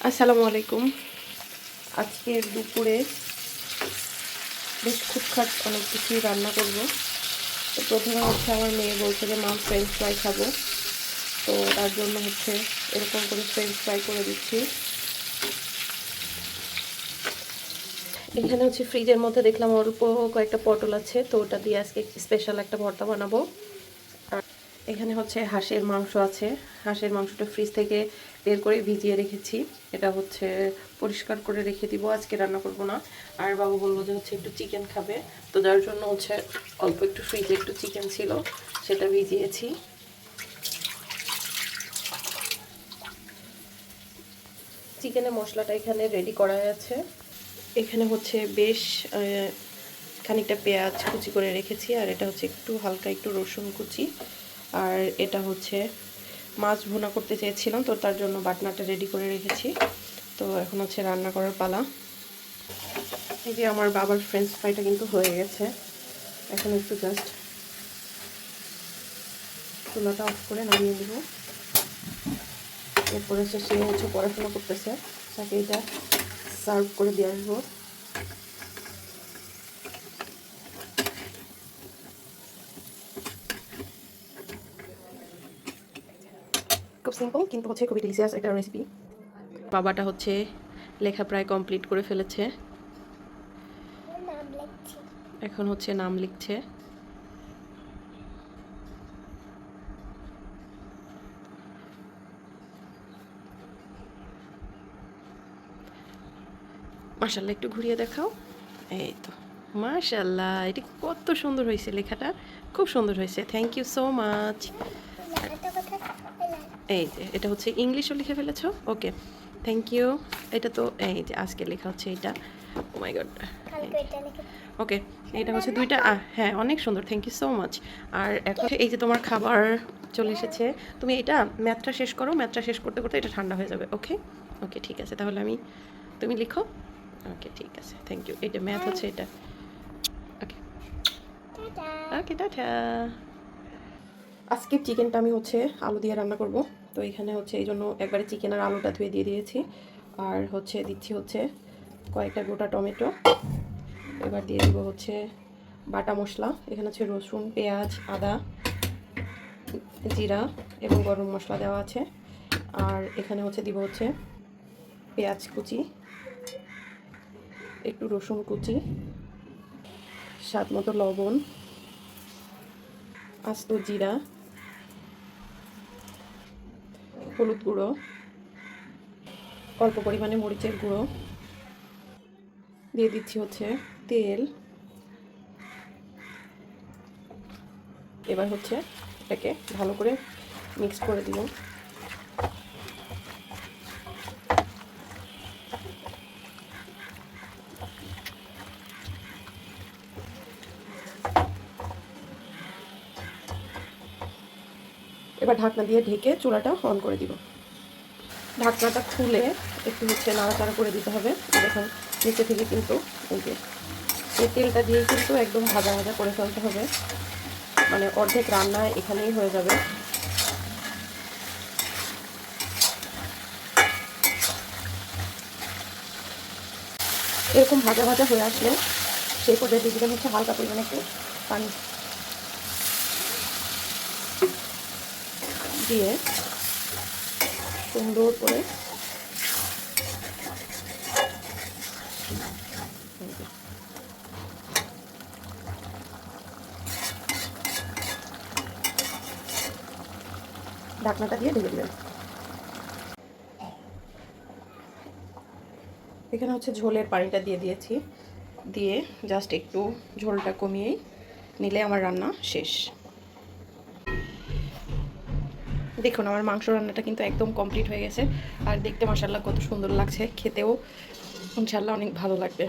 আসসালামু আলাইকুম। আজকের দুপুরে বেশ খুটখাট অনেক কিছুই রান্না করব। তো প্রথমে হচ্ছে আমার মেয়ে বলছে যে মা ফ্রেঞ্চ ফ্রাই খাবো, তো তার জন্য হচ্ছে এরকম করে ফ্রেঞ্চ ফ্রাই করে দিচ্ছি। এখানে হচ্ছে ফ্রিজের মধ্যে দেখলাম অল্প কয়েকটা পটল আছে, তো ওটা দিয়ে আজকে স্পেশাল একটা ভর্তা বানাবো। আর এখানে হচ্ছে হাঁসের মাংস আছে। হাঁসের মাংসটা ফ্রিজ থেকে বের করে ভিজিয়ে রেখেছি। এটা হচ্ছে পরিষ্কার করে রেখে দিব, আজকে রান্না করব না। আর বাবু বললো যে হচ্ছে একটু চিকেন খাবে, তো যার জন্য হচ্ছে অল্প একটু ফ্রিজে একটু চিকেন ছিল, সেটা ভিজিয়েছি। চিকেনের মশলাটা এখানে রেডি করা আছে। এখানে হচ্ছে বেশ খানিকটা পেঁয়াজ কুচি করে রেখেছি, আর এটা হচ্ছে একটু হালকা একটু রসুন কুচি। আর এটা হচ্ছে মাছ ভুনা করতে চেয়েছিলাম, তো তার জন্য বাটনাটা রেডি করে রেখেছি। তো এখন হচ্ছে রান্না করার পালা। এই যে আমার বাবার ফ্রেঞ্চ ফ্রাইটা কিন্তু হয়ে গেছে। এখন একটু জাস্ট চুলাটা অফ করে নামিয়ে দেব। এরপরে সে হচ্ছে পড়াশোনা করতেছে, তাকে এটা সার্ভ করে দিয়ে আসবো। খুব সিম্পল কিন্তু হচ্ছে খুবই ডিলিশিয়াস একটা রেসিপি। বাবাটা হচ্ছে লেখা প্রায় কমপ্লিট করে ফেলেছে, এখন হচ্ছে নাম লিখছে। মাশাআল্লাহ, একটু ঘুরিয়ে দেখাও। এই তো মাশাআল্লাহ, এটা কত সুন্দর হয়েছে, লেখাটা খুব সুন্দর হয়েছে। Thank you so much. এই যে এটা হচ্ছে ইংলিশও লিখে ফেলেছো, ওকে থ্যাংক ইউ। এটা তো এই যে আজকে লেখা হচ্ছে এটা। ও মাই গড, ওকে এটা হচ্ছে দুইটা। হ্যাঁ অনেক সুন্দর, থ্যাংক ইউ সো মাচ। আর এখন এই যে তোমার খাবার চলে এসেছে, তুমি এটা ম্যাথটা শেষ করো, ম্যাথটা শেষ করতে করতে এটা ঠান্ডা হয়ে যাবে। ওকে ওকে ঠিক আছে, তাহলে তুমি লিখো। ওকে ঠিক আছে, থ্যাংক ইউ। এটা ম্যাথ হচ্ছে এটা। ওকে ওকে টাটা। আজকের চিকেনটা আমি হচ্ছে আলু দিয়ে রান্না করব, তো এখানে হচ্ছে এই জন্য একবারে চিকেন আর আলুটা ধুয়ে দিয়ে দিয়েছি। আর হচ্ছে দিচ্ছি হচ্ছে কয়েকটা গোটা টমেটো। এবার দিয়ে দিব হচ্ছে বাটা মশলা। এখানে হচ্ছে রসুন, পেঁয়াজ, আদা, জিরা এবং গরম মশলা দেওয়া আছে। আর এখানে হচ্ছে দিব হচ্ছে পেঁয়াজ কুচি, একটু রসুন কুচি, স্বাদ মতো লবণ, আস্ত জিরা, হলুদ গুঁড়ো, অল্প পরিমাণে মরিচের গুঁড়ো, দিয়ে দিচ্ছি হচ্ছে তেল। এবার হচ্ছে এটাকে ভালো করে মিক্স করে দিব। এবার ঢাকনা দিয়ে ঢেকে চুলাটা অন করে দিব। ঢাকনাটা খুলে একটু হচ্ছে নাড়াচাড়া করে দিতে হবে। দেখুন নিচে থেকে কিন্তু এই তেলটা দিয়ে কিন্তু একদম ভাজা ভাজা করে ফেলতে হবে, মানে অর্ধেক রান্না এখানেই হয়ে যাবে। এরকম ভাজা ভাজা হয়ে আসলে সেই পর্যায়ে দিয়ে দিবেন হচ্ছে হালকা পরিমাণে একটু পানি দিয়ে সুন্দর করে ঢাকনাটা দিয়ে ঢেকে দেবেন। এখানে হচ্ছে ঝোলের পানিটা দিয়ে দিয়েছি, দিয়ে জাস্ট একটু ঝোলটা কমিয়েই নিলে আমার রান্না শেষ। দেখুন আমার মাংস রান্নাটা কিন্তু একদম কমপ্লিট হয়ে গেছে, আর দেখতে মাশাআল্লাহ কত সুন্দর লাগছে, খেতেও ইনশাআল্লাহ অনেক ভালো লাগবে।